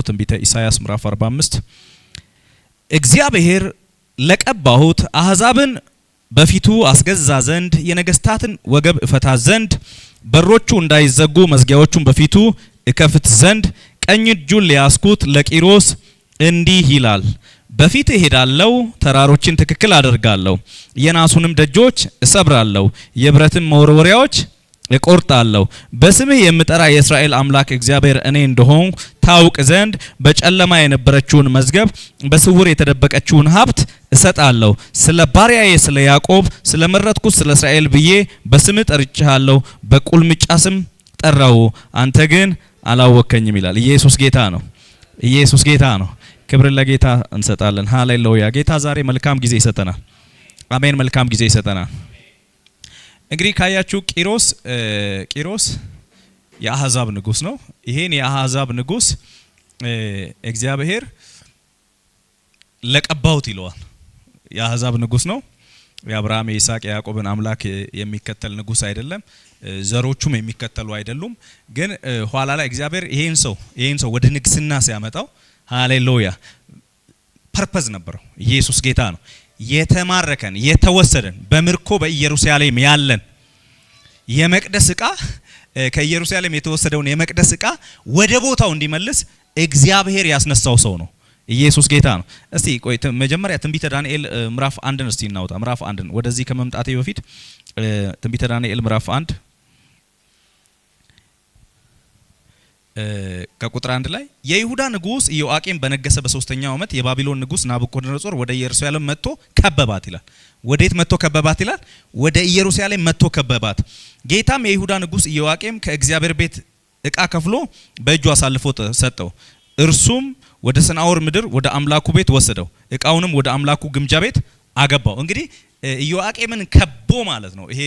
ትንቢተ ኢሳይያስ ምዕራፍ 45 እግዚአብሔር ለቀባሁት አሕዛብን በፊቱ አስገዛ ዘንድ የነገስታትን ወገብ እፈታ ዘንድ በሮቹ እንዳይዘጉ መዝጊያዎቹን በፊቱ እከፍት ዘንድ ቀኝ እጁን ሊያስኩት ለቂሮስ እንዲህ ይላል በፊት እሄዳለሁ ተራሮችን ትክክል አደርጋለሁ የናሱንም ደጆች እሰብራለሁ የብረትን መወርወሪያዎች እቆርጣለሁ በስምህ የምጠራ የእስራኤል አምላክ እግዚአብሔር እኔ እንደሆንኩ ታውቅ ዘንድ በጨለማ የነበረችውን መዝገብ በስውር የተደበቀችውን ሀብት እሰጣለሁ ስለ ባሪያዬ ስለ ያዕቆብ ስለ መረጥኩት ስለ እስራኤል ብዬ በስምህ ጠርቼሃለሁ በቁልምጫ ስም ጠራው አንተ ግን አላወከኝም ይላል ኢየሱስ ጌታ ነው ኢየሱስ ጌታ ነው ክብር ለጌታ እንሰጣለን ሃሌሉያ ጌታ ዛሬ መልካም ጊዜ ይሰጠናል አሜን መልካም ጊዜ ይሰጠናል እንግዲህ ካያችሁ ቂሮስ የአሕዛብ ንጉስ ነው ይሄን የአሕዛብ ንጉስ እግዚአብሔር ለቀባውት ይለዋል የአሕዛብ ንጉስ ነው የአብርሃም የይስሐቅ የያዕቆብን አምላክ የሚከተል ንጉስ አይደለም ዘሮቹም የሚከተሉ አይደሉም ግን ኋላ ላይ እግዚአብሔር ይሄን ሰው ወደ ንግስና ሲያመጣው ሃሌሉያ ፐርፐዝ ነበረው ኢየሱስ ጌታ ነው የተማረከን የተወሰደን በምርኮ በኢየሩሳሌም ያለን የመቅደስ ዕቃ ከኢየሩሳሌም የተወሰደውን የመቅደስ ዕቃ ወደ ቦታው እንዲመልስ እግዚአብሔር ያስነሳው ሰው ነው ኢየሱስ ጌታ ነው እስቲ ቆይ መጀመሪያ ትንቢተ ዳንኤል ምዕራፍ 1 እስቲ እናውጣ ምዕራፍ 1 ወደዚህ ከመምጣቴ በፊት ትንቢተ ዳንኤል ምዕራፍ 1 ከቁጥር 1 ላይ የይሁዳ ንጉስ ኢዮአቄም በነገሰ በ3ኛው ዓመት የባቢሎን ንጉስ ናቡከደነጾር ወደ ኢየሩሳሌም መጥቶ ከበባት ይላል ወዴት መጥቶ ከበባት ይላል ወደ ኢየሩሳሌም መጥቶ ከበባት ጌታም የይሁዳ ንጉስ ኢዮአቄም ከእግዚአብሔር ቤት ዕቃ ከፍሎ በእጁ አሳልፎ ሰጠው እርሱም ወደ ሰናዖር ምድር ወደ አምላኩ ቤት ወሰደው ዕቃውንም ወደ አምላኩ ግምጃ ቤት አገባው እንግዲህ ኢዮአቄምን ከቦ ማለት ነው ይሄ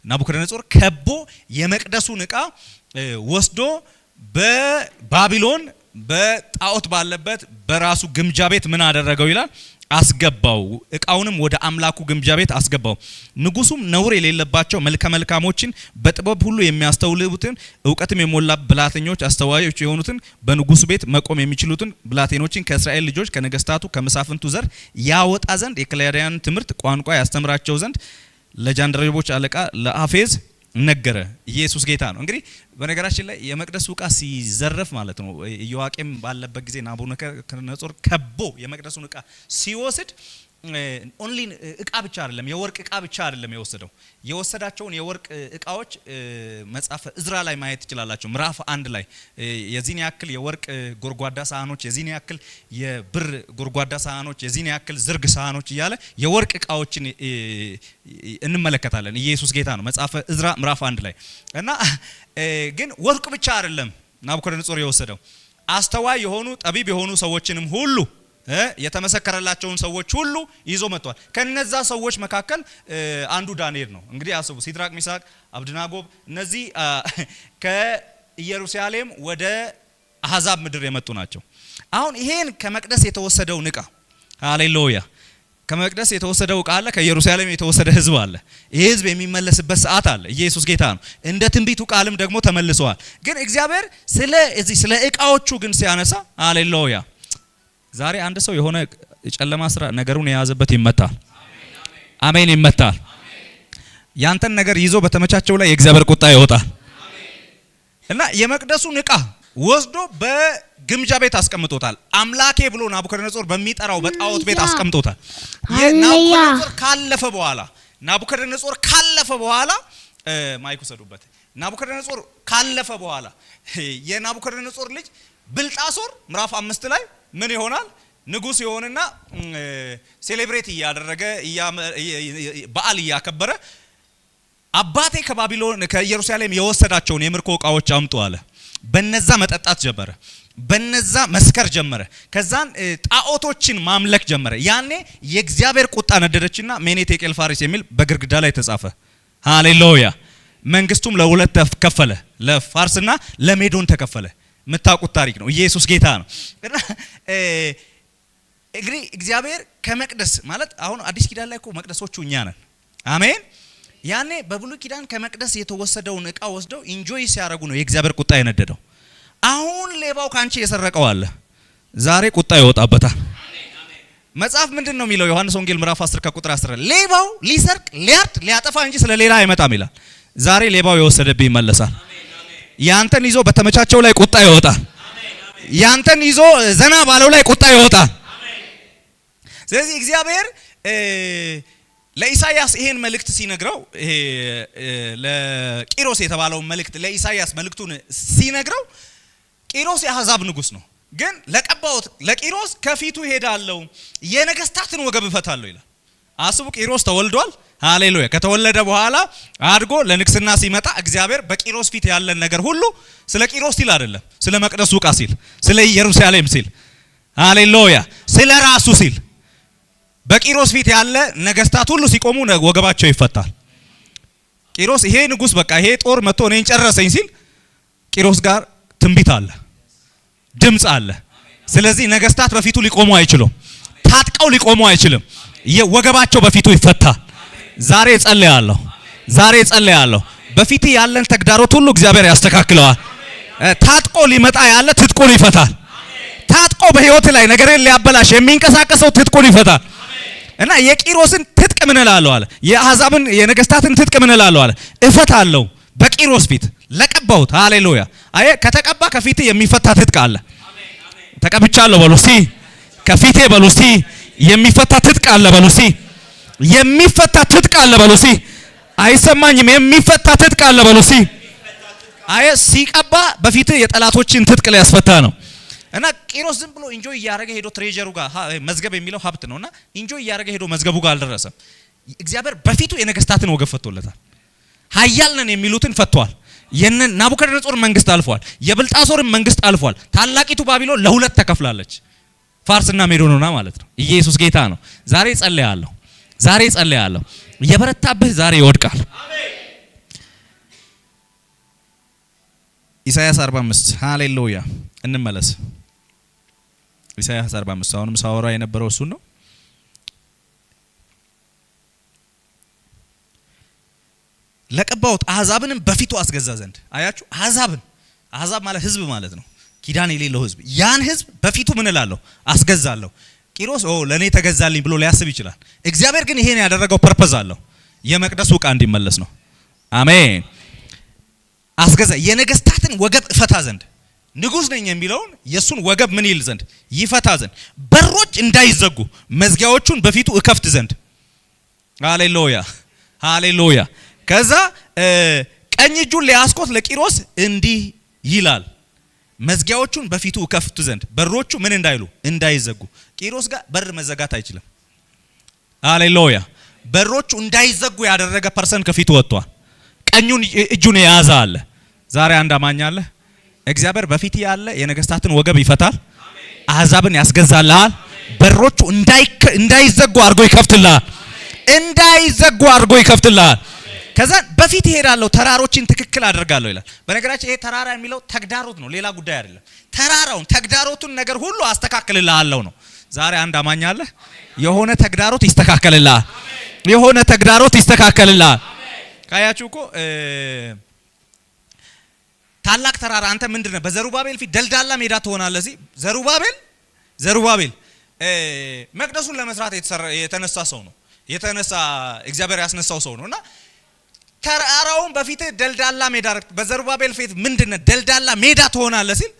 ናቡከደነጾር ከቦ የመቅደሱን ዕቃ ወስዶ በባቢሎን በጣዖት ባለበት በራሱ ግምጃ ቤት ምን አደረገው ይላል አስገባው ዕቃውንም ወደ አምላኩ ግምጃ ቤት አስገባው ንጉሱም ነውር የሌለባቸው መልካሞችን በጥበብ ሁሉ የሚያስተውሉትን ዕውቀትም የሞላ ብላቴኞች አስተዋዮች የሆኑትን በንጉሱ ቤት መቆም የሚችሉትን ብላቴኖችን ከእስራኤል ልጆች ከነገስታቱ ከመሳፍንቱ ዘር ያወጣ ዘንድ የከላዳውያን ትምህርት ቋንቋ ያስተምራቸው ዘንድ ለጃንደረቦች አለቃ ለአፌዝ ነገረ ኢየሱስ ጌታ ነው እንግዲህ በነገራችን ላይ የመቅደሱ ዕቃ ሲዘረፍ ማለት ነው ኢዮአቄም ባለበት ጊዜ ናቡከደነጾር ከቦ የመቅደሱን ዕቃ ሲወስድ ኦንሊ ዕቃ ብቻ አይደለም የወርቅ ዕቃ ብቻ አይደለም የወሰዳቸውን የወርቅ ዕቃዎች መጽሐፈ ዕዝራ ላይ ማየት ትችላላችሁ ምዕራፍ 1 ላይ የዚህን ያክል የወርቅ ጎርጓዳ ሳህኖች የዚህን ያክል የብር ጎርጓዳ ሳህኖች የዚህን ያክል ዝርግ ሳህኖች እያለ የወርቅ ዕቃዎችን እንመለከታለን ኢየሱስ ጌታ ነው መጽሐፈ ዕዝራ ምዕራፍ 1 ላይ እና ግን ወርቅ ብቻ አይደለም ናቡከደነጾር የወሰደው አስተዋይ የሆኑ ጠቢብ የሆኑ ሰዎችንም ሁሉ የተመሰከረላቸውን ሰዎች ሁሉ ይዞ መጥቷል ከነዛ ሰዎች መካከል አንዱ ዳንኤል ነው እንግዲህ አስቡ ሲድራቅ ሚሳቅ አብደናጎ እነዚህ ከኢየሩሳሌም ወደ አሕዛብ ምድር የመጡ ናቸው አሁን ይሄን ከመቅደስ የተወሰደው ዕቃ ሃሌሉያ ከመቅደስ የተወሰደው ዕቃ አለ ከኢየሩሳሌም የተወሰደ ህዝብ አለ ይሄ ህዝብ የሚመለስበት ሰዓት አለ ኢየሱስ ጌታ ነው እንደ ትንቢቱ ቃልም ደግሞ ተመልሰዋል ግን እግዚአብሔር ስለ ዕቃዎቹ ግን ሲያነሳ ሃሌሉያ ዛሬ አንድ ሰው የሆነ ጨለማ ስራ ነገሩን የያዘበት ይመታል አሜን ይመታል ያንተን ነገር ይዞ በተመቻቸው ላይ የእግዚአብሔር ቁጣ ይወጣል እና የመቅደሱን ዕቃ ወስዶ በግምጃ ቤት አስቀምጦታል አምላኬ ብሎ ናቡከደነጾር በሚጠራው በጣዖት ቤት አስቀምጦታል ናቡከደነጾር ካለፈ በኋላ ማይኩ ሰዱበት ናቡከደነጾር ካለፈ በኋላ የናቡከደነጾር ልጅ ብልጣሶር ምዕራፍ 5 ላይ ምን ይሆናል ንጉስ ይሆንና ሴሌብሬት ያደረገ በዓል ያከበረ አባቴ ከባቢሎን ከኢየሩሳሌም የወሰዳቸውን የምርኮ ዕቃዎች አምጡ አለ በነዛ መጠጣት ጀመረ በነዛ መስከር ጀመረ ከዛን ጣዖቶችን ማምለክ ጀመረ ያኔ የእግዚአብሔር ቁጣ ነደደችና ሜኔቴቄል ፋሪስ የሚል በግርግዳ ላይ ተጻፈ ሃሌሉያ መንግስቱም ለሁለት ተከፈለ ለፋርስና ለሜዶን ተከፈለ መታቁት ታሪክ ነው ኢየሱስ ጌታ ነው እና እንግዲህ እግዚአብሔር ከመቅደስ ማለት አሁን አዲስ ኪዳን ላይ እኮ መቅደሶቹ እኛ ነን አሜን ያኔ በብሉይ ኪዳን ከመቅደስ የተወሰደውን ዕቃ ወስደው ኢንጆይ ሲያረጉ ነው የእግዚአብሔር ቁጣ የነደደው አሁን ሌባው ካንቺ የሰረቀው አለ ዛሬ ቁጣ ይወጣበታል። መጽሐፍ ምንድነው የሚለው? ዮሐንስ ወንጌል ምዕራፍ 10 ከቁጥር 10 ሌባው ሊሰርቅ ሊያርድ ሊያጠፋ እንጂ ስለሌላ አይመጣም ይላል። ዛሬ ሌባው የወሰደብህ ይመለሳል። ያንተን ይዞ በተመቻቸው ላይ ቁጣ ይወጣል። ያንተን ይዞ ዘና ባለው ላይ ቁጣ ይወጣል። ስለዚህ እግዚአብሔር ለኢሳይያስ ይሄን መልእክት ሲነግረው ለቂሮስ የተባለው መልእክት ለኢሳይያስ መልእክቱን ሲነግረው ቂሮስ የአሕዛብ ንጉስ ነው። ግን ለቀባውት ለቂሮስ ከፊቱ ሄዳለው የነገስታትን ወገብ እፈታለሁ ይላል። አስቡ ቂሮስ ተወልዷል። ሃሌሉያ። ከተወለደ በኋላ አድጎ ለንግስና ሲመጣ እግዚአብሔር በቂሮስ ፊት ያለን ነገር ሁሉ ስለ ቂሮስ ሲል አይደለም፣ ስለ መቅደሱ ዕቃ ሲል፣ ስለ ኢየሩሳሌም ሲል፣ ሃሌሉያ፣ ስለ ራሱ ሲል በቂሮስ ፊት ያለ ነገስታት ሁሉ ሲቆሙ ወገባቸው ይፈታል። ቂሮስ ይሄ ንጉስ በቃ ይሄ ጦር መጥቶ እኔን ጨረሰኝ ሲል ቂሮስ ጋር ትንቢት አለ፣ ድምጽ አለ። ስለዚህ ነገስታት በፊቱ ሊቆሙ አይችሉም፣ ታጥቀው ሊቆሙ አይችልም። ወገባቸው በፊቱ ይፈታል። ዛሬ ጸልያለሁ በፊት ያለን ተግዳሮት ሁሉ እግዚአብሔር ያስተካክለዋል። ታጥቆ ሊመጣ ያለ ትጥቁን ይፈታል። ታጥቆ በህይወት ላይ ነገርን ሊያበላሽ የሚንቀሳቀሰው ትጥቁን ይፈታል። እና የቂሮስን ትጥቅ ምን እላለሁ አለ፣ የአሕዛብን የነገስታትን ትጥቅ ምን እላለሁ አለ፣ እፈታለሁ በቂሮስ ፊት ለቀባሁት። ሃሌሉያ። አይ ከተቀባ ከፊት የሚፈታ ትጥቅ አለ። ተቀብቻለሁ በሉ እስቲ፣ ከፊቴ በሉ እስቲ፣ የሚፈታ ትጥቅ አለ በሉ እስቲ፣ የሚፈታ ትጥቅ አለ በሉ እስቲ። አይሰማኝም? የሚፈታ ትጥቅ አለ በሉ እስቲ። አይ ሲቀባ በፊት የጠላቶችን ትጥቅ ሊያስፈታ ነው። እና ቂሮስ ዝም ብሎ ኢንጆይ እያደረገ ሄዶ ትሬጀሩ ጋር መዝገብ የሚለው ሀብት ነውና ኢንጆይ እያደረገ ሄዶ መዝገቡ ጋር አልደረሰም። እግዚአብሔር በፊቱ የነገስታትን ወገብ ፈቶለታል። ኃያል ነን የሚሉትን ፈቷል። ናቡከደነጾር መንግስት አልፏል። የብልጣሶርን መንግስት አልፏል። ታላቂቱ ባቢሎን ለሁለት ተከፍላለች፣ ፋርስና ሜዶንና ማለት ነው። ኢየሱስ ጌታ ነው። ዛሬ ጸልያለሁ የበረታብህ ዛሬ ይወድቃል። ኢሳይያስ 45 ሃሌሉያ። እንመለስ። ኢሳይያስ 45 አሁንም ሳወራ የነበረው እሱ ነው። ለቀባውት አሕዛብንም በፊቱ አስገዛ ዘንድ። አያችሁ፣ አሕዛብ ማለት ህዝብ ማለት ነው። ኪዳን የሌለው ህዝብ። ያን ህዝብ በፊቱ ምን እላለሁ? አስገዛለሁ። ቂሮስ ለኔ ተገዛልኝ ብሎ ሊያስብ ይችላል። እግዚአብሔር ግን ይሄን ያደረገው ፐርፐዝ አለው። የመቅደሱ ዕቃ እንዲመለስ ነው። አሜን። አስገዛ የነገስታትን ወገብ እፈታ ዘንድ፣ ንጉስ ነኝ የሚለውን የሱን ወገብ ምን ይል ዘንድ? ይፈታ ዘንድ፣ በሮች እንዳይዘጉ መዝጊያዎቹን በፊቱ እከፍት ዘንድ። ሃሌሉያ። ከዛ ቀኝ እጁን ሊያስቆት ለቂሮስ እንዲህ ይላል፣ መዝጊያዎቹን በፊቱ እከፍት ዘንድ፣ በሮቹ ምን እንዳይሉ? እንዳይዘጉ። ቂሮስ ጋር በር መዘጋት አይችልም። ሃሌሉያ። በሮቹ እንዳይዘጉ ያደረገ ፐርሰን ከፊቱ ወጥቷል። ቀኙን እጁን የያዘ አለ። ዛሬ አንድ አማኝ አለ። እግዚአብሔር በፊት ያለ የነገስታትን ወገብ ይፈታል። አሕዛብን ያስገዛልሃል። በሮቹ እንዳይዘጉ አድርጎ ይከፍትልሃል። ከዛ በፊት ይሄዳለሁ፣ ተራሮችን ትክክል አደርጋለሁ ይላል። በነገራችን ይሄ ተራራ የሚለው ተግዳሮት ነው፣ ሌላ ጉዳይ አይደለም። ተራራውን ተግዳሮቱን ነገር ሁሉ አስተካክልልሃለሁ ነው። ዛሬ አንድ አማኝ አለ። የሆነ ተግዳሮት ይስተካከልልሃል። ካያችሁ እኮ ታላቅ ተራራ አንተ ምንድነው? በዘሩባቤል ፊት ደልዳላ ሜዳ ትሆናለህ። እዚህ ዘሩባቤል መቅደሱን ለመስራት የተነሳ ሰው ነው። እግዚአብሔር ያስነሳው ሰው ነውና ተራራውን በፊት ደልዳላ ሜዳ በዘሩባቤል ፊት ምንድነው? ደልዳላ ሜዳ ትሆናለህ ሲል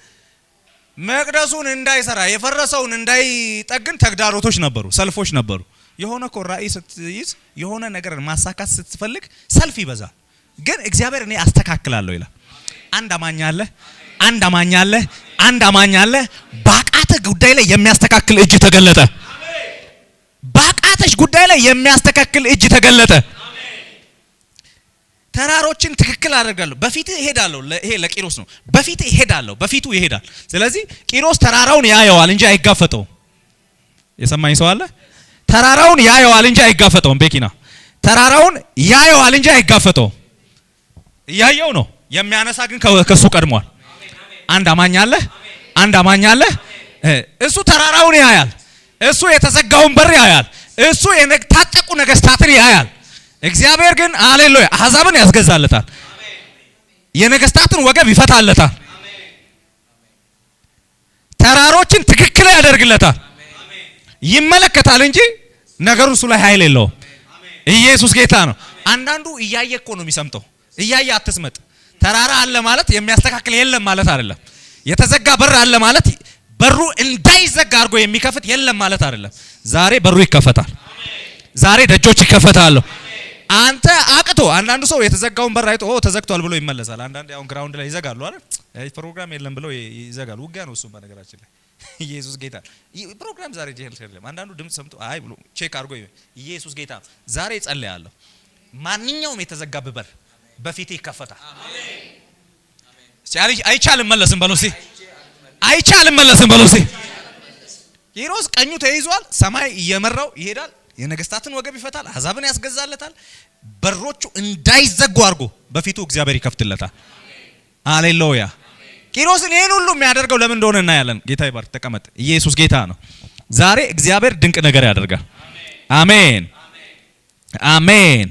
መቅደሱን እንዳይሰራ የፈረሰውን እንዳይጠግን ተግዳሮቶች ነበሩ፣ ሰልፎች ነበሩ። የሆነ እኮ ራእይ ስትይዝ የሆነ ነገር ማሳካት ስትፈልግ ሰልፍ ይበዛል። ግን እግዚአብሔር እኔ አስተካክላለሁ ይላል። አንድ አማኝ አለ። ባቃተ ጉዳይ ላይ የሚያስተካክል እጅ ተገለጠ። ባቃተሽ ጉዳይ ላይ የሚያስተካክል እጅ ተገለጠ። ተራሮችን ትክክል አደርጋለሁ፣ በፊት እሄዳለሁ። ይሄ ለቂሮስ ነው። በፊት እሄዳለሁ፣ በፊቱ ይሄዳል። ስለዚህ ቂሮስ ተራራውን ያየዋል እንጂ አይጋፈጠውም። የሰማኝ ሰው አለ? ተራራውን ያየዋል እንጂ አይጋፈጠውም። ቤኪና ተራራውን ያየዋል እንጂ አይጋፈጠውም። እያየው ነው። የሚያነሳ ግን ከሱ ቀድሟል። አንድ አማኝ አለ። እሱ ተራራውን ያያል። እሱ የተዘጋውን በር ያያል። እሱ የታጠቁ ነገስታትን ያያል። እግዚአብሔር ግን ሃሌሉያ አሕዛብን ያስገዛለታል። የነገስታትን ወገብ ይፈታለታል። ተራሮችን ትክክል ያደርግለታል። ይመለከታል እንጂ ነገሩ እሱ ላይ ኃይል የለውም። ኢየሱስ ጌታ ነው። አንዳንዱ እያየ እኮ ነው የሚሰምጠው። እያየ አትስመጥ። ተራራ አለ ማለት የሚያስተካክል የለም ማለት አይደለም። የተዘጋ በር አለ ማለት በሩ እንዳይዘጋ አድርጎ የሚከፍት የለም ማለት አይደለም። ዛሬ በሩ ይከፈታል። ዛሬ ደጆች ይከፈታሉ። አንተ አቅቶ አንዳንዱ ሰው የተዘጋውን በር አይቶ ተዘግቷል ብሎ ይመለሳል። አንዳንድ ያው ግራውንድ ላይ ይዘጋሉ አይደል? ፕሮግራም የለም ብለው ይዘጋሉ። ውጊያ ነው እሱ በነገራችን ላይ። ኢየሱስ ጌታ ፕሮግራም ዛሬ ጀል አይደለም። አንዳንዱ ድምጽ ሰምቶ አይ ብሎ ቼክ አድርጎ ኢየሱስ ጌታ ዛሬ ጸልያለሁ። ማንኛውም የተዘጋ በር በፊቴ ይከፈታል። አሜን። አይቻልም መለስም በለው እስቲ። አይቻልም መለስም በለው እስቲ። ቂሮስ ቀኙ ተይዟል። ሰማይ እየመራው ይሄዳል። የነገስታትን ወገብ ይፈታል። አሕዛብን ያስገዛለታል። በሮቹ እንዳይዘጉ አድርጎ በፊቱ እግዚአብሔር ይከፍትለታል። ሃሌሉያ። ቂሮስን ይሄን ሁሉ የሚያደርገው ለምን እንደሆነ እናያለን። ጌታ ይባርክ። ተቀመጥ። ኢየሱስ ጌታ ነው። ዛሬ እግዚአብሔር ድንቅ ነገር ያደርጋል። አሜን አሜን።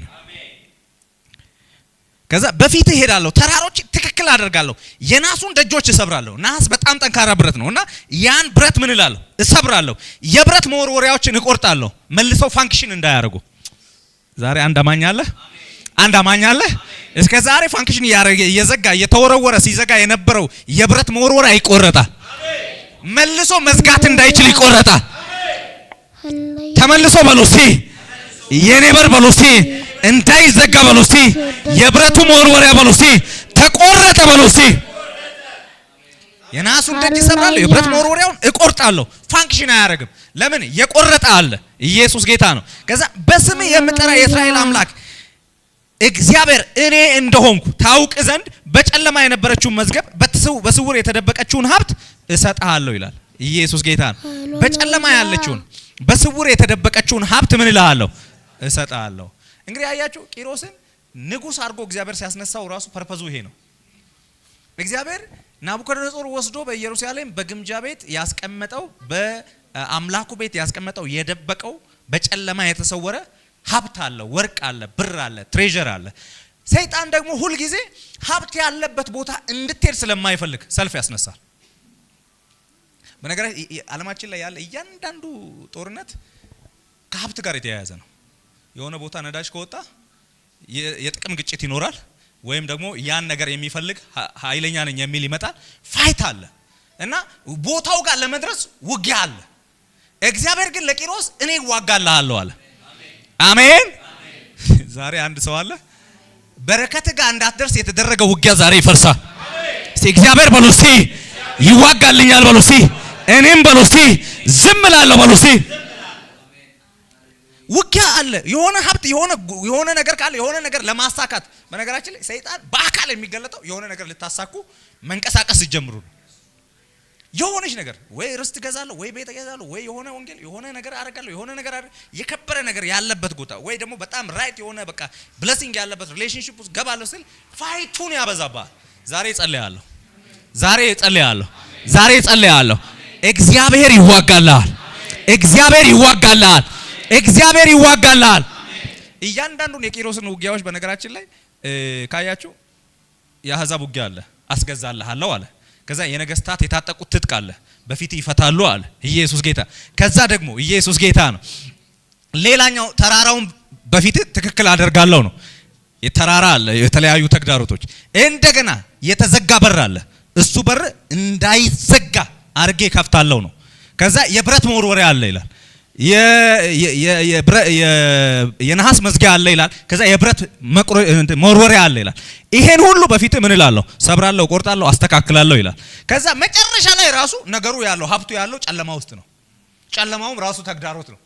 ከዛ በፊት እሄዳለሁ፣ ተራሮች ትክክል አደርጋለሁ፣ የናሱን ደጆች እሰብራለሁ። ናስ በጣም ጠንካራ ብረት ነውና ያን ብረት ምን እላለሁ? እሰብራለሁ። የብረት መወርወሪያዎችን እቆርጣለሁ፣ መልሰው ፋንክሽን እንዳያደርጉ። ዛሬ አንድ አማኝ አለ፣ አንድ አማኝ አለ። እስከ ዛሬ ፋንክሽን ያደረገ እየዘጋ እየተወረወረ ሲዘጋ የነበረው የብረት መወርወሪያ ይቆረጣል። መልሶ መዝጋት እንዳይችል ይቆረጣል። ተመልሶ በሉ እስቲ የኔ በር በሉ እስቲ እንዳይዘጋ በሉ እስቲ የብረቱ መወርወሪያ በሉ እስቲ ተቆረጠ በሉ እስቲ። የናሱን ደጅ እሰብራለሁ፣ የብረት መወርወሪያውን እቆርጣለሁ። ፋንክሽን አያደርግም። ለምን? የቆረጠ አለ። ኢየሱስ ጌታ ነው። ከዛ በስም የምጠራ የእስራኤል አምላክ እግዚአብሔር እኔ እንደሆንኩ ታውቅ ዘንድ በጨለማ የነበረችውን መዝገብ በስውር የተደበቀችውን ሀብት እሰጥሃለሁ ይላል። ኢየሱስ ጌታ ነው። በጨለማ ያለችውን በስውር የተደበቀችውን ሀብት ምን እልሃለሁ? እሰጥሃለሁ። እንግዲህ አያችሁ ቂሮስን ንጉስ አድርጎ እግዚአብሔር ሲያስነሳው ራሱ ፐርፐዙ ይሄ ነው። እግዚአብሔር ናቡከደነጾር ወስዶ በኢየሩሳሌም በግምጃ ቤት ያስቀመጠው በአምላኩ ቤት ያስቀመጠው የደበቀው በጨለማ የተሰወረ ሀብት አለ፣ ወርቅ አለ፣ ብር አለ፣ ትሬዠር አለ። ሰይጣን ደግሞ ሁል ጊዜ ሀብት ያለበት ቦታ እንድትሄድ ስለማይፈልግ ሰልፍ ያስነሳል። በነገራችን ዓለማችን ላይ ያለ እያንዳንዱ ጦርነት ከሀብት ጋር የተያያዘ ነው። የሆነ ቦታ ነዳጅ ከወጣ የጥቅም ግጭት ይኖራል፣ ወይም ደግሞ ያን ነገር የሚፈልግ ኃይለኛ ነኝ የሚል ይመጣል። ፋይት አለ እና ቦታው ጋር ለመድረስ ውጊያ አለ። እግዚአብሔር ግን ለቂሮስ እኔ እዋጋልሃለሁ አለ። አሜን። ዛሬ አንድ ሰው አለ በረከት ጋር እንዳትደርስ የተደረገ ውጊያ ዛሬ ይፈርሳል። እስቲ እግዚአብሔር በሉ እስቲ ይዋጋልኛል በሉ እስቲ፣ እኔም በሉ እስቲ ዝም እላለሁ በሉ እስቲ። ውጊያ አለ። የሆነ ሀብት የሆነ ነገር ካለ የሆነ ነገር ለማሳካት በነገራችን ላይ ሰይጣን በአካል የሚገለጠው የሆነ ነገር ልታሳኩ መንቀሳቀስ ሲጀምሩ ነው። የሆነች ነገር ወይ ርስት ገዛለሁ ወይ ቤት ገዛለሁ ወይ የሆነ ወንጌል የሆነ ነገር አደርጋለሁ የሆነ ነገር የከበረ ነገር ያለበት ቦታ ወይ ደግሞ በጣም ራይት የሆነ በቃ ብሌሲንግ ያለበት ሪሌሽንሺፕ ውስጥ ገባለሁ ስል ፋይቱን ያበዛባል። ዛሬ ጸልያለሁ፣ ዛሬ ጸልያለሁ፣ ዛሬ ጸልያለሁ። እግዚአብሔር ይዋጋልሃል፣ እግዚአብሔር ይዋጋልሃል፣ እግዚአብሔር ይዋጋልሃል። እያንዳንዱን የቂሮስን ውጊያዎች በነገራችን ላይ ካያችሁ የአሕዛብ ውጊያ አለ፣ አስገዛልሃለሁ አለ። ከዛ የነገስታት የታጠቁት ትጥቅ አለ፣ በፊት ይፈታሉ አለ። ኢየሱስ ጌታ። ከዛ ደግሞ ኢየሱስ ጌታ ነው። ሌላኛው ተራራውን በፊት ትክክል አደርጋለሁ ነው። የተራራ አለ፣ የተለያዩ ተግዳሮቶች። እንደገና የተዘጋ በር አለ፣ እሱ በር እንዳይዘጋ አርጌ ከፍታለሁ ነው። ከዛ የብረት መወርወሪያ አለ ይላል፣ የነሐስ መዝጊያ አለ ይላል። ከዛ የብረት መወርወሪያ አለ ይላል። ይሄን ሁሉ በፊት ምን እላለሁ? ሰብራለሁ፣ ቆርጣለሁ፣ አስተካክላለሁ ይላል። ከዛ መጨረሻ ላይ ራሱ ነገሩ ያለው ሀብቱ ያለው ጨለማ ውስጥ ነው። ጨለማውም ራሱ ተግዳሮት ነው፣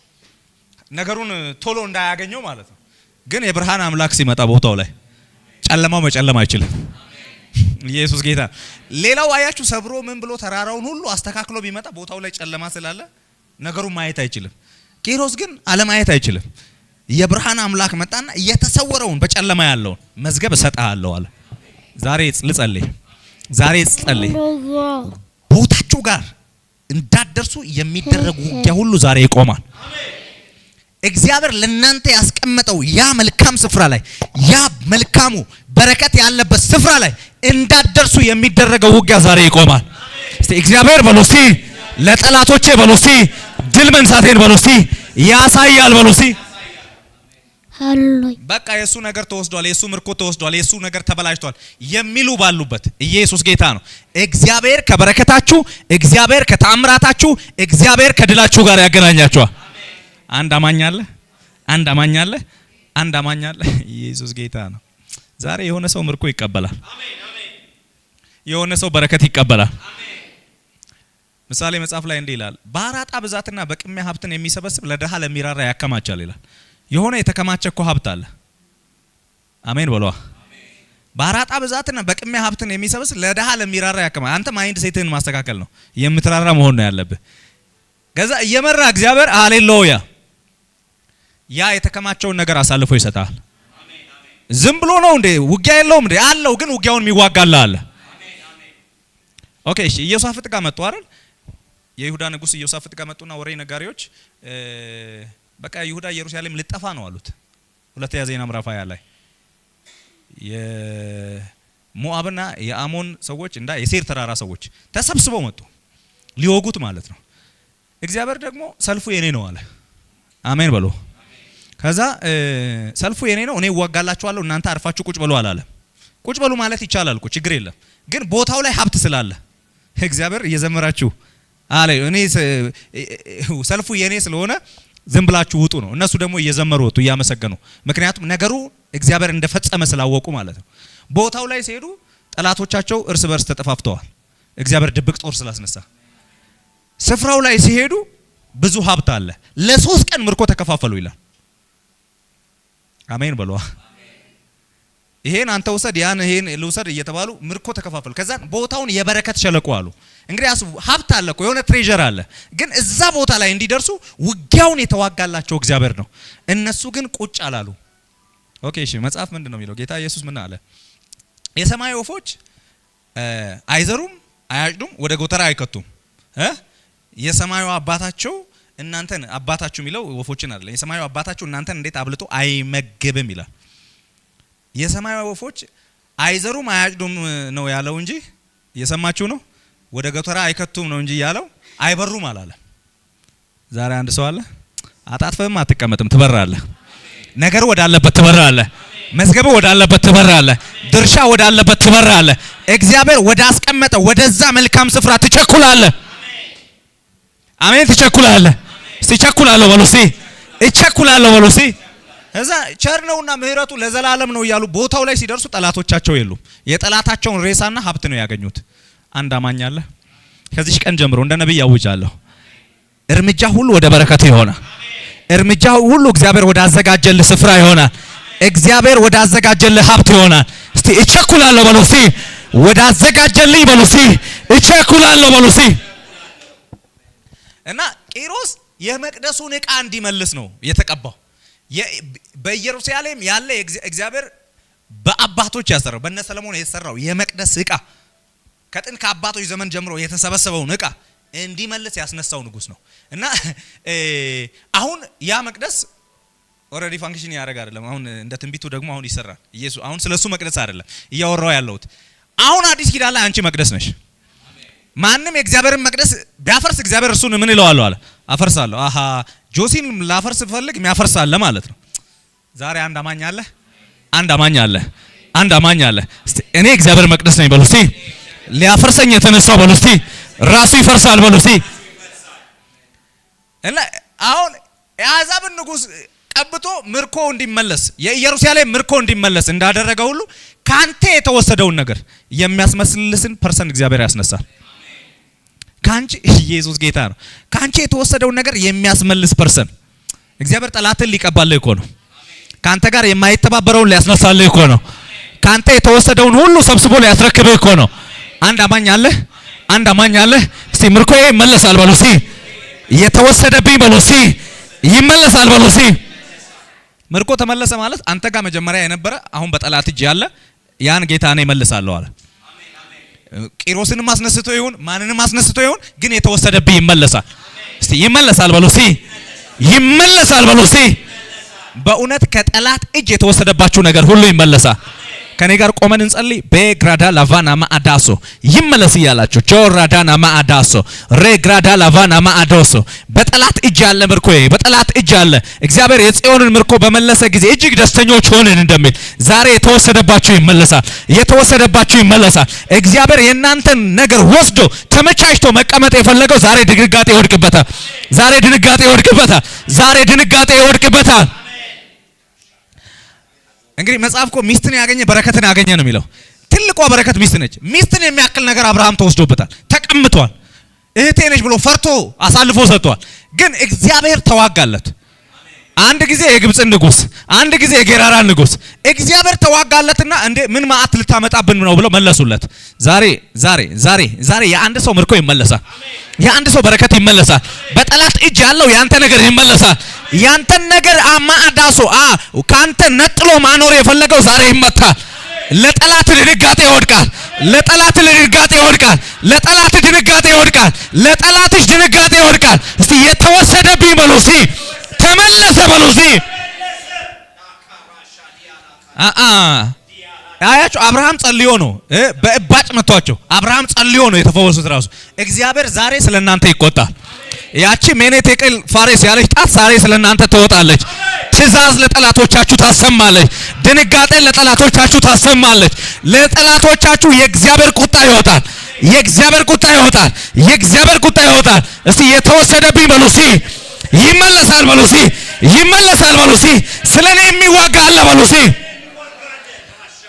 ነገሩን ቶሎ እንዳያገኘው ማለት ነው። ግን የብርሃን አምላክ ሲመጣ ቦታው ላይ ጨለማው መጨለም አይችልም። ኢየሱስ ጌታ። ሌላው አያችሁ ሰብሮ ምን ብሎ ተራራውን ሁሉ አስተካክሎ ቢመጣ ቦታው ላይ ጨለማ ስላለ ነገሩን ማየት አይችልም። ቂሮስ ግን አለማየት አይችልም። የብርሃን አምላክ መጣና የተሰወረውን በጨለማ ያለውን መዝገብ እሰጥሃለሁ አለ። ዛሬ ልጸልይ፣ ዛሬ ልጸልይ። ቦታችሁ ጋር እንዳትደርሱ የሚደረጉ ውጊያ ሁሉ ዛሬ ይቆማል። እግዚአብሔር ለእናንተ ያስቀመጠው ያ መልካም ስፍራ ላይ ያ መልካሙ በረከት ያለበት ስፍራ ላይ እንዳትደርሱ የሚደረገው ውጊያ ዛሬ ይቆማል። እስቲ እግዚአብሔር በሉ እስቲ ለጠላቶቼ በሉ እስቲ ድል መንሳቴን በሉ እስቲ ያሳያል በሉ እስቲ። ሃሌሉያ። በቃ የሱ ነገር ተወስዷል፣ የሱ ምርኮ ተወስዷል፣ የሱ ነገር ተበላሽቷል የሚሉ ባሉበት ኢየሱስ ጌታ ነው። እግዚአብሔር ከበረከታችሁ፣ እግዚአብሔር ከተአምራታችሁ፣ እግዚአብሔር ከድላችሁ ጋር ያገናኛችኋል። አንድ አማኝ አለ፣ አንድ አማኝ አለ፣ አንድ አማኝ አለ። ኢየሱስ ጌታ ነው። ዛሬ የሆነ ሰው ምርኮ ይቀበላል፣ የሆነ ሰው በረከት ይቀበላል። ምሳሌ መጽሐፍ ላይ እንዲህ ይላል፣ በአራጣ ብዛትና በቅሚያ ሀብትን የሚሰበስብ ለድሃ ለሚራራ ያከማቻል ይላል። የሆነ የተከማቸ እኮ ሀብት አለ። አሜን በሏ። በአራጣ ብዛትና በቅሚያ ሀብትን የሚሰበስብ ለድሃ ለሚራራ ያከማቻል። አንተ ማይንድ ሴትህን ማስተካከል ነው፣ የምትራራ መሆን ነው ያለብህ። ከዛ እየመራ እግዚአብሔር ሃሌሉያ ያ የተከማቸውን ነገር አሳልፎ ይሰጣል። ዝም ብሎ ነው እንዴ? ውጊያ የለውም እንዴ? አለው፣ ግን ውጊያውን የሚዋጋልህ አለ። ኦኬ እሺ፣ ኢዮሳፍጥ ጋር መጡ አይደል? የይሁዳ ንጉስ ኢዮሳፍጥ ጋር መጡና ወሬ ነጋሪዎች በቃ ይሁዳ ኢየሩሳሌም ልጠፋ ነው አሉት። ሁለተኛ ዜና ምዕራፍ 20 ላይ የሞአብና የአሞን ሰዎች እና የሴር ተራራ ሰዎች ተሰብስበው መጡ ሊወጉት ማለት ነው። እግዚአብሔር ደግሞ ሰልፉ የኔ ነው አለ። አሜን በሉ። ከዛ ሰልፉ የኔ ነው፣ እኔ እዋጋላችኋለሁ፣ እናንተ አርፋችሁ ቁጭ በሉ አላለ። ቁጭ በሉ ማለት ይቻላል እኮ ችግር የለም። ግን ቦታው ላይ ሀብት ስላለ እግዚአብሔር እየዘመራችሁ አለ እኔ ሰልፉ የኔ ስለሆነ ዝም ብላችሁ ውጡ ነው። እነሱ ደግሞ እየዘመሩ ወጡ እያመሰገኑ፣ ምክንያቱም ነገሩ እግዚአብሔር እንደፈጸመ ስላወቁ ማለት ነው። ቦታው ላይ ሲሄዱ ጠላቶቻቸው እርስ በርስ ተጠፋፍተዋል፣ እግዚአብሔር ድብቅ ጦር ስላስነሳ። ስፍራው ላይ ሲሄዱ ብዙ ሀብት አለ፣ ለ3 ቀን ምርኮ ተከፋፈሉ ይላል። አሜን በሏ። ይሄን አንተ ውሰድ፣ ያን ይሄን ልውሰድ እየተባሉ ምርኮ ተከፋፈሉ። ከዛ ቦታውን የበረከት ሸለቆ አሉ። እንግዲህ አስቡ፣ ሀብት አለ እኮ የሆነ ትሬዠር አለ፣ ግን እዛ ቦታ ላይ እንዲደርሱ ውጊያውን የተዋጋላቸው እግዚአብሔር ነው። እነሱ ግን ቁጭ አላሉ። ኦኬ እሺ፣ መጽሐፍ ምንድን ነው የሚለው? ጌታ ኢየሱስ ምን አለ? የሰማይ ወፎች አይዘሩም አያጭዱም ወደ ጎተራ አይከቱም፣ የሰማዩ አባታቸው እናንተን አባታችሁ የሚለው ወፎችን አይደለም። የሰማዩ አባታችሁ እናንተን እንዴት አብልጦ አይመግብም ይላል። የሰማዩ ወፎች አይዘሩም አያጭዱም ነው ያለው እንጂ የሰማችሁ ነው። ወደ ጎተራ አይከቱም ነው እንጂ ያለው አይበሩም አላለም። ዛሬ አንድ ሰው አለ፣ አጣጥፈህም አትቀመጥም፣ ትበራለህ። ነገር ወዳለበት ትበራለህ። መዝገብ ወዳለበት ትበራለህ። ድርሻ ወዳለበት ትበራለህ። እግዚአብሔር ወደ አስቀመጠ ወደዛ መልካም ስፍራ ትቸኩላለህ። አሜን። ትቸኩላለህ። ሲቸኩላለሁ በሉ እስቲ፣ እቸኩላለሁ በሉ እስቲ። እዛ ቸር ነውና ምህረቱ ለዘላለም ነው እያሉ ቦታው ላይ ሲደርሱ ጠላቶቻቸው የሉም። የጠላታቸውን ሬሳና ሀብት ነው ያገኙት። አንድ አማኝ አለ። ከዚህ ቀን ጀምሮ እንደ ነብይ ያውጃለሁ፣ እርምጃ ሁሉ ወደ በረከት ይሆናል። እርምጃ ሁሉ እግዚአብሔር ወደ አዘጋጀልህ ስፍራ ይሆናል። እግዚአብሔር ወደ አዘጋጀልህ ሀብት ይሆናል። እስቲ እቸኩላለሁ በሉ እስቲ፣ ወደ አዘጋጀልኝ በሉ እስቲ፣ እቸኩላለሁ በሉ እስቲ። እና ቂሮስ የመቅደሱን ዕቃ እንዲመልስ ነው የተቀባው። በኢየሩሳሌም ያለ እግዚአብሔር በአባቶች ያሰራው በእነ ሰለሞን የተሰራው የመቅደስ ዕቃ ከጥንት ከአባቶች ዘመን ጀምሮ የተሰበሰበውን ዕቃ እንዲመልስ ያስነሳው ንጉስ ነው። እና አሁን ያ መቅደስ ኦሬዲ ፋንክሽን ያደርግ አይደለም። አሁን እንደ ትንቢቱ ደግሞ አሁን ይሰራል። ኢየሱስ አሁን ስለሱ መቅደስ አይደለም እያወራው ያለሁት። አሁን አዲስ ኪዳን ላይ አንቺ መቅደስ ነሽ። ማንም የእግዚአብሔርን መቅደስ ቢያፈርስ እግዚአብሔር እሱን ምን ይለዋል አለ? አፈርሳለሁ። አሃ ጆሲን ላፈርስ ፈልግ የሚያፈርስ አለ ማለት ነው። ዛሬ አንድ አማኝ አለ፣ አንድ አማኝ አለ፣ አንድ አማኝ አለ። እስቲ እኔ እግዚአብሔር መቅደስ ነኝ በሉ እስቲ። ሊያፈርሰኝ የተነሳው በሉ እስቲ ራሱ ይፈርሳል በሉ እስቲ። እና አሁን የአሕዛብን ንጉስ ቀብቶ ምርኮ እንዲመለስ የኢየሩሳሌም ምርኮ እንዲመለስ እንዳደረገ ሁሉ ካንተ የተወሰደውን ነገር የሚያስመስልስን ፐርሰን እግዚአብሔር ያስነሳል። ካንቺ ኢየሱስ ጌታ ነው። ካንቺ የተወሰደውን ነገር የሚያስመልስ ፐርሰን እግዚአብሔር ጠላትን ሊቀባልህ እኮ ነው። ካንተ ጋር የማይተባበረውን ሊያስነሳልህ እኮ ነው። ካንተ የተወሰደውን ሁሉ ሰብስቦ ሊያስረክብህ እኮ ነው። አንድ አማኝ አለ፣ አንድ አማኝ አለ። እስቲ ምርኮዬ ይመለሳል በሉ እስቲ። የተወሰደብኝ በሉ እስቲ ይመለሳል በሉ እስቲ። ምርኮ ተመለሰ ማለት አንተ ጋር መጀመሪያ የነበረ አሁን በጠላት እጅ ያለ ያን ጌታ እኔ እመልሳለሁ አለ። ቂሮስንም አስነስቶ ይሁን ማንንም አስነስቶ ይሁን ግን የተወሰደብኝ ይመለሳል። እስቲ ይመለሳል በሉ እስቲ፣ ይመለሳል በሉ እስቲ። በእውነት ከጠላት እጅ የተወሰደባችሁ ነገር ሁሉ ይመለሳል። ከኔ ጋር ቆመን እንጸልይ። በግራዳ ላቫና ማአዳሶ ይመለስ እያላችሁ ጆራዳና ማአዳሶ ሬግራዳ ላቫና ማአዳሶ በጠላት እጅ ያለ ምርኮ በጠላት እጅ ያለ እግዚአብሔር የጽዮንን ምርኮ በመለሰ ጊዜ እጅግ ደስተኞች ሆነን እንደሚል ዛሬ የተወሰደባችሁ ይመለሳል። የተወሰደባችሁ ይመለሳል። እግዚአብሔር የእናንተን ነገር ወስዶ ተመቻችቶ መቀመጥ የፈለገው ዛሬ ድንጋጤ ይወድቅበታል። ዛሬ ድንጋጤ ይወድቅበታል። ዛሬ ድንጋጤ ይወድቅበታል። እንግዲህ መጽሐፍ እኮ ሚስትን ያገኘ በረከትን ያገኘ ነው የሚለው። ትልቋ በረከት ሚስት ነች። ሚስትን የሚያክል ነገር አብርሃም ተወስዶበታል፣ ተቀምጧል። እህቴ ነች ብሎ ፈርቶ አሳልፎ ሰጥቷል። ግን እግዚአብሔር ተዋጋለት። አንድ ጊዜ የግብጽን ንጉስ፣ አንድ ጊዜ የጌራራን ንጉስ እግዚአብሔር ተዋጋለትና እንዴ ምን ማአት ልታመጣብን ነው ብለው መለሱለት። ዛሬ የአንድ ሰው ምርኮ ይመለሳል። የአንድ ሰው በረከት ይመለሳል። በጠላት እጅ ያለው ያንተ ነገር ይመለሳል። ያንተን ነገር አማዳሶ ካንተ ነጥሎ ማኖር የፈለገው ዛሬ ይመታል። ለጠላት ድንጋጤ ይወድቃል። ለጠላት ድንጋጤ ይወድቃል። ለጠላት ድንጋጤ ይወድቃል። ለጠላትሽ ድንጋጤ ይወድቃል። እስቲ የተወሰደብኝ በሉ እስቲ ተመለሰ በሉ እስቲ። አያችሁ አብርሃም ጸልዮ ነው በእባጭ መቷቸው። አብርሃም ጸልዮ ነው የተፈወሱት። ራሱ እግዚአብሔር ዛሬ ስለናንተ ይቆጣል። ያቺ ሜኔቴቅል ፋሬስ ያለች ጣት ዛሬ ስለናንተ ትወጣለች። ትእዛዝ ለጠላቶቻችሁ ታሰማለች። ድንጋጤ ለጠላቶቻችሁ ታሰማለች። ለጠላቶቻችሁ የእግዚአብሔር ቁጣ ይወጣል። የእግዚአብሔር ቁጣ ይወጣል። የእግዚአብሔር ቁጣ ይወጣል። እስቲ የተወሰደብኝ በሉ እስቲ ይመለሳል በሉ እስቲ ይመለሳል በሉ እስቲ። ስለኔ የሚዋጋ አለ በሉ እስቲ።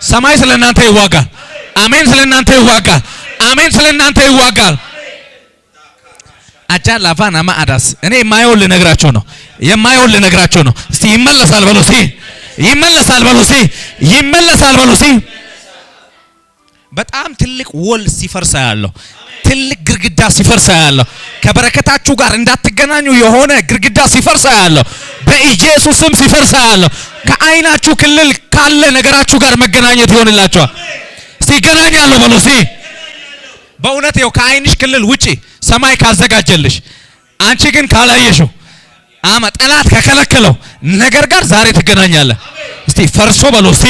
ሰማይ ስለናንተ ይዋጋል። አሜን። ስለናንተ ይዋጋል። አሜን። ስለናንተ ይዋጋል። አጃ ላቫና ማአዳስ እኔ የማየውን ልነግራቸው ነው። የማየውን ልነግራቸው ነው። እስቲ ይመለሳል በሉ እስቲ ይመለሳል በሉ እስቲ ይመለሳል በሉ እስቲ። በጣም ትልቅ ወል ሲፈርሳ ያለው ትልቅ ግርግዳ ሲፈርሳ ያለው ከበረከታችሁ ጋር እንዳትገናኙ የሆነ ግርግዳ ሲፈርሳ ያለው በኢየሱስም ሲፈርሳ ያለው ከአይናችሁ ክልል ካለ ነገራችሁ ጋር መገናኘት ይሆንላችኋል። እስቲ ይገናኛሉ በሉ እስቲ። በእውነት ይኸው ከአይንሽ ክልል ውጪ ሰማይ ካዘጋጀልሽ አንቺ ግን ካላየሽው ጠላት ከከለከለው ነገር ጋር ዛሬ ትገናኛለህ። እስቲ ፈርሶ በሉ እስቲ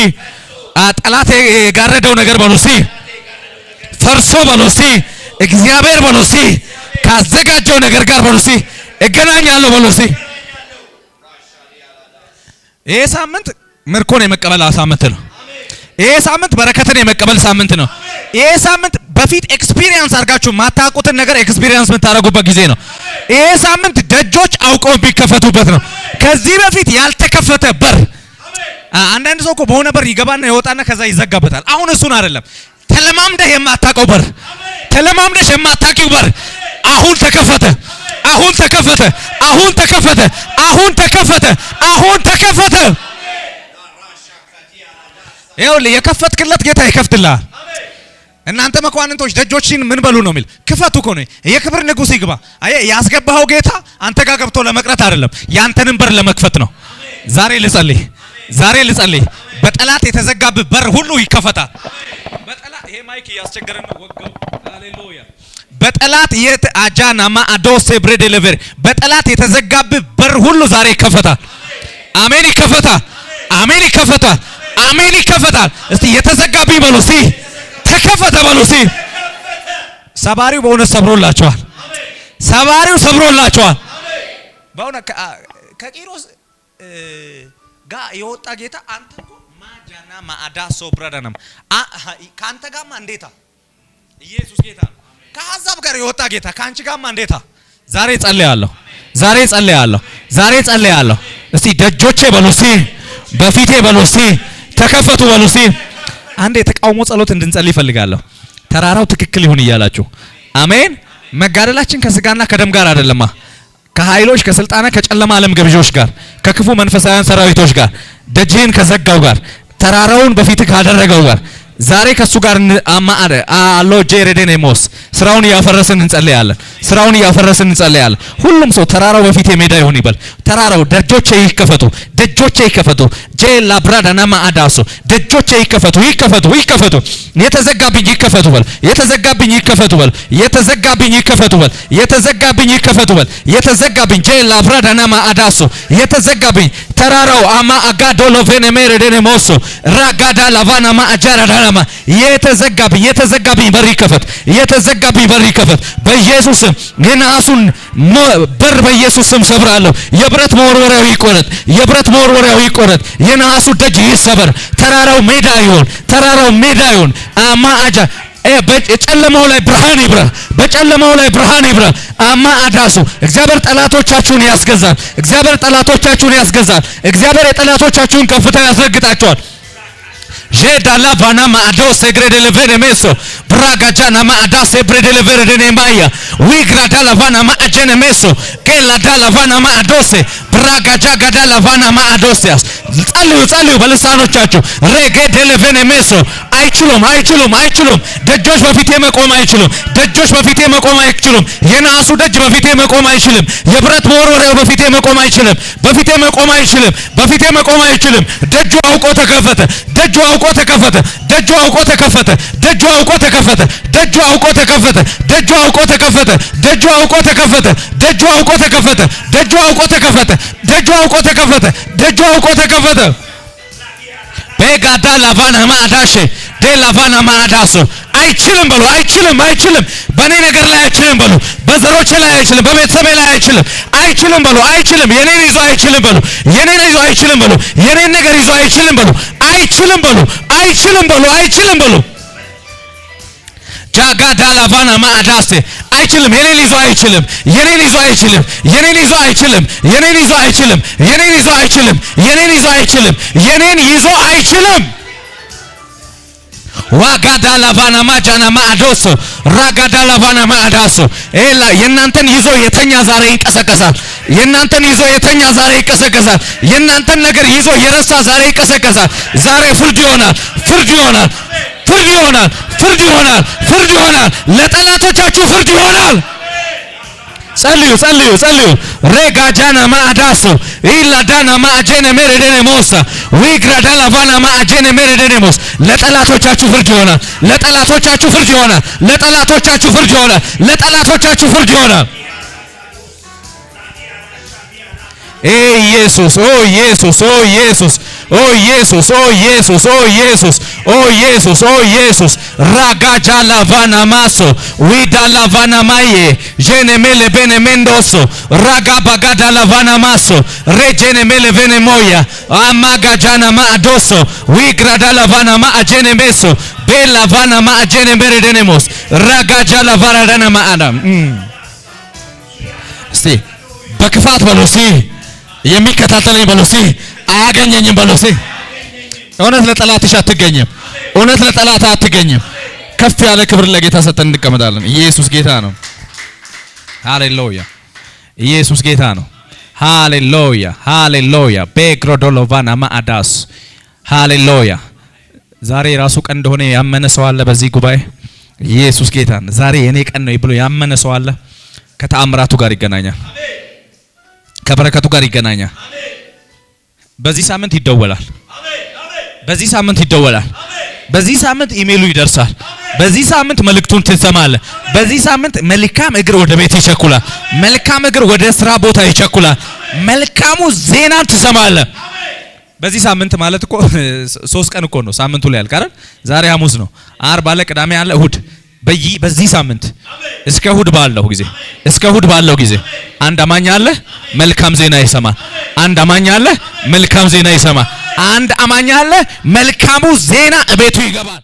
ጠላት የጋረደው ነገር በሉ እስቲ ፈርሶ በሉ እስቲ እግዚአብሔር በሉ እስቲ ካዘጋጀው ነገር ጋር በሉ እስቲ እገናኛለሁ በሉ እስቲ። ይሄ ሳምንት ምርኮን የመቀበል ሳምንት ነው። ይሄ ሳምንት በረከትን የመቀበል ሳምንት ነው። ይሄ ሳምንት በፊት ኤክስፒሪየንስ አድርጋችሁ ማታውቁትን ነገር ኤክስፒሪየንስ የምታደርጉበት ጊዜ ነው። ይሄ ሳምንት ደጆች አውቀው ቢከፈቱበት ነው። ከዚህ በፊት ያልተከፈተ በር አንዳንድ ሰው እኮ በሆነ በር ይገባና ይወጣና ከዛ ይዘጋበታል። አሁን እሱን አይደለም ተለማምደህ የማታውቀው በር ተለማምደሽ የማታውቂው በር አሁን ተከፈተ። አሁን ተከፈተ። አሁን ተከፈተ። አሁን ተከፈተ። አሁን ተከፈተ። ይኸውልህ የከፈትክለት ጌታ ይከፍትልሃል። እናንተ መኳንንቶች ደጆችን ምን በሉ ነው የሚል ክፈቱ እኮ ነው። የክብር ንጉሥ ይግባ። አየህ ያስገባኸው ጌታ አንተ ጋር ገብቶ ለመቅረት አይደለም ያንተንም በር ለመክፈት ነው። ዛሬ ልጸልይ። ዛሬ ልጸልይ። በጠላት የተዘጋብህ በር ሁሉ ይከፈታል። በጠላት ይሄ ማይክ እያስቸገረን ነው ወጋው። ሃሌሉያ። በጠላት አጃናማ አዶሴ ብሬዴሌቨር በጠላት የተዘጋብህ በር ሁሉ ዛሬ ይከፈታል። አሜን። ይከፈታል። አሜን። ይከፈታል። አሜን። ይከፈታል። እስቲ የተዘጋብኝ በሉ እስቲ ተከፈተ በሉ እስቲ። ሰባሪው በእውነት ሰብሮላቸዋል። ሰባሪው ሰብሮላቸዋል። በእውነት ከቂሮስ ጋር የወጣ ጌታ አንተ እኮ ማጃና ማአዳሶ ብረዳናም ካንተ ጋርማ እንዴታ ኢየሱስ ጌታ ነው። ከአሕዛብ ጋር የወጣ ጌታ ካንቺ ጋርማ እንዴታ። ዛሬ ጸልያለሁ። ዛሬ ጸልያለሁ። ዛሬ ጸልያለሁ። እስቲ ደጆቼ በሉ እስቲ በፊቴ በሉ እስቲ ተከፈቱ በሉ እስቲ። አንድ የተቃውሞ ጸሎት እንድንጸልይ ፈልጋለሁ። ተራራው ትክክል ይሁን እያላችሁ አሜን። መጋደላችን ከስጋና ከደም ጋር አይደለማ ከኃይሎች ከስልጣና ከጨለማ ዓለም ገብዦች ጋር ከክፉ መንፈሳውያን ሰራዊቶች ጋር ደጅህን ከዘጋው ጋር ተራራውን በፊት ካደረገው ጋር ዛሬ ከሱ ጋር አማአረ አሎጄሬዴኔሞስ ስራውን ያፈረስን እንጸልያለን። ስራውን ያፈረስን እንጸልያለን። ሁሉም ሰው ተራራው በፊት ሜዳ ይሁን ይበል። ተራራው ደጆቼ ይከፈቱ፣ ደጆቼ ይከፈቱ። ጄላ ብራዳና ማአዳሶ ደጆቼ ይከፈቱ፣ ይከፈቱ፣ ይከፈቱ። የተዘጋብኝ ይከፈቱ በል። የተዘጋብኝ ይከፈቱ በል። የተዘጋብኝ ይከፈቱ በል። የተዘጋብኝ ይከፈቱ በል። የተዘጋብኝ ጄላ ብራዳና ማአዳሶ የተዘጋብኝ ተራራው አማ አጋዶሎ ቬኔሜሬዴኔሞስ ራጋዳ ላቫና ማአጃራ ዳላማ የተዘጋብኝ በር ይከፈት። የተዘጋብኝ በር ይከፈት በኢየሱስ ስም። የነሐሱን በር በኢየሱስ ስም ሰብራለሁ። የብረት መወርወሪያው ይቆረጥ። የብረት መወርወሪያው ይቆረጥ። የነሐሱ ደጅ ይሰበር። ተራራው ሜዳ ይሁን። ተራራው ሜዳ ይሁን። አማ አጃ በጨለማው ላይ ብርሃን ይብራ። በጨለማው ላይ ብርሃን ይብራ። አማ አዳሱ እግዚአብሔር ጠላቶቻችሁን ያስገዛል። እግዚአብሔር ጠላቶቻችሁን ያስገዛል። እግዚአብሔር የጠላቶቻችሁን ከፍታ ያስረግጣቸዋል። ጄዳላ ቫና ማአዶ ሴግሬዴ ለቬኔሜሶ ብራጋጃና ማአዳ ሴብሬዴ ለቬኔማያ ዊግራዳላ ቫና ማአጀነ ሜሶ ቄላዳላ ቫና ማአዶሴ ብራጋጃ ጋዳላ ቫና ማአዶሲያስ ጸልዩ፣ ጸልዩ በልሳኖቻችሁ ሬጌዴ ለቬኔሜሶ አይችሉም፣ አይችሉም፣ አይችሉም። ደጆች በፊቴ መቆም አይችሉም። ደጆች በፊቴ መቆም አይችሉም። የነሐሱ ደጅ በፊቴ መቆም አይችልም። የብረት መወርወሪያው በፊቴ መቆም አይችልም። በፊቴ መቆም አይችልም። በፊቴ መቆም አይችልም። ደጁ አውቆ ተከፈተ። ደጁ አውቆ ተከፈተ። ደጁ አውቆ ተከፈተ። ደጁ አውቆ ተከፈተ። ደጁ አውቆ ተከፈተ። ደጁ አውቆ ተከፈተ። ደጁ አውቆ ተከፈተ። ደጁ አውቆ ተከፈተ። ደጁ አውቆ ተከፈተ። ደጁ አውቆ ተከፈተ። ደጁ አውቆ ተከፈተ። ቤጋዳ ላቫና ማአዳሼ ዴላቫና ማአዳሶ አይችልም በሉ። አይችልም፣ አይችልም። በኔ ነገር ላይ አይችልም በሉ። በዘሮቼ ላይ አይችልም። በቤተሰቤ ላይ አይችልም። አይችልም በሉ። አይችልም። የኔን ይዞ አይችልም በሉ። የኔን ይዞ አይችልም በሉ። የኔን ነገር ይዞ አይችልም በሉ። አይችልም በሉ። አይችልም በሉ። አይችልም በሉ። ጃጋዳ ላቫና ማአዳሴ አይችልም። የኔን ይዞ አይችልም። የኔን ይዞ አይችልም። የኔን ይዞ አይችልም። የኔን ይዞ አይችልም። የኔን ይዞ አይችልም። የኔን ይዞ አይችልም። የኔን ይዞ አይችልም። ዋጋዳ ላቫና ማጃና ማአዶሶ ራጋዳ ላቫና ማአዳሶ ኤላ የናንተን ይዞ የተኛ ዛሬ ይንቀሰቀሳል። የናንተን ይዞ የተኛ ዛሬ ይንቀሰቀሳል። የናንተን ነገር ይዞ የረሳ ዛሬ ይንቀሰቀሳል። ዛሬ ፍርድ ይሆናል። ፍርድ ይሆናል። ፍርድ ይሆናል። ፍርድ ይሆናል። ፍርድ ይሆናል። ለጠላቶቻችሁ ፍርድ ይሆናል። ጸልዩ፣ ጸልዩ፣ ጸልዩ። ሬጋጃና ማአዳሶ ኢላዳና ማአጀነ ሜሬዴኔሞስ ዊግራዳላ ቫና ማአጀነ ሜሬዴኔሞስ ለጠላቶቻችሁ ፍርድ ይሆናል። ለጠላቶቻችሁ ፍርድ ይሆናል። ለጠላቶቻችሁ ፍርድ ይሆናል። ለጠላቶቻችሁ ፍርድ ይሆናል። ኢየሱስ ኦ ኢየሱስ ኦ ኢየሱስ ኦ ኢየሱስ ኦ ኢየሱስ ኦ ኢየሱስ ኦ ኢየሱስ ኦ ኢየሱስ ራጋጃ ላቫና ማሶ ዊዳ ላቫና ማዬ ጄኔ ሜሌ ቤኔ ሜንዶሶ ራጋ ባጋዳ ላቫና ማሶ ሬጄኔ ሜሌ ቤኔ ሞያ አማጋጃና ማአዶሶ ዊግራዳ ላቫና ማአጄኔ ሜሶ ቤላ ቫና ማአጄኔ ሜሬዴኔሞስ ራጋጃ ላቫራዳና ማአዳም እስቲ በክፋት በሎሲ የሚከታተለኝ በሎሲ አያገኘኝም በሎሲ። እውነት ለጠላትሽ አትገኝም። እውነት ለጠላት አትገኝም። ከፍ ያለ ክብር ለጌታ ሰጠን እንቀመጣለን። ኢየሱስ ጌታ ነው። ሃሌሉያ! ኢየሱስ ጌታ ነው። ሃሌሉያ! ሃሌሉያ! ቤግሮዶሎቫና ማአዳስ ሃሌሉያ! ዛሬ ራሱ ቀን እንደሆነ ያመነ ሰው አለ በዚህ ጉባኤ። ኢየሱስ ጌታ ነው። ዛሬ የኔ ቀን ነው ብሎ ያመነ ሰው አለ። ከተአምራቱ ጋር ይገናኛል። ከበረከቱ ጋር ይገናኛል። በዚህ ሳምንት ይደወላል። በዚህ ሳምንት ይደወላል። በዚህ ሳምንት ኢሜሉ ይደርሳል። በዚህ ሳምንት መልእክቱን ትሰማለህ። በዚህ ሳምንት መልካም እግር ወደ ቤት ይቸኩላል። መልካም እግር ወደ ስራ ቦታ ይቸኩላል። መልካሙ ዜና ትሰማለህ። በዚህ ሳምንት ማለት እኮ 3 ቀን እኮ ነው ሳምንቱ ላይ ያልቃል። ዛሬ ሐሙስ ነው። ዓርብ አለ፣ ቅዳሜ አለ፣ እሁድ። በዚህ ሳምንት እስከ እሁድ ባለው ጊዜ አንድ አማኝ አለ፣ መልካም ዜና ይሰማል። አንድ አማኝ አለ፣ መልካም ዜና ይሰማል። አንድ አማኝ አለ፣ መልካሙ ዜና እቤቱ ይገባል።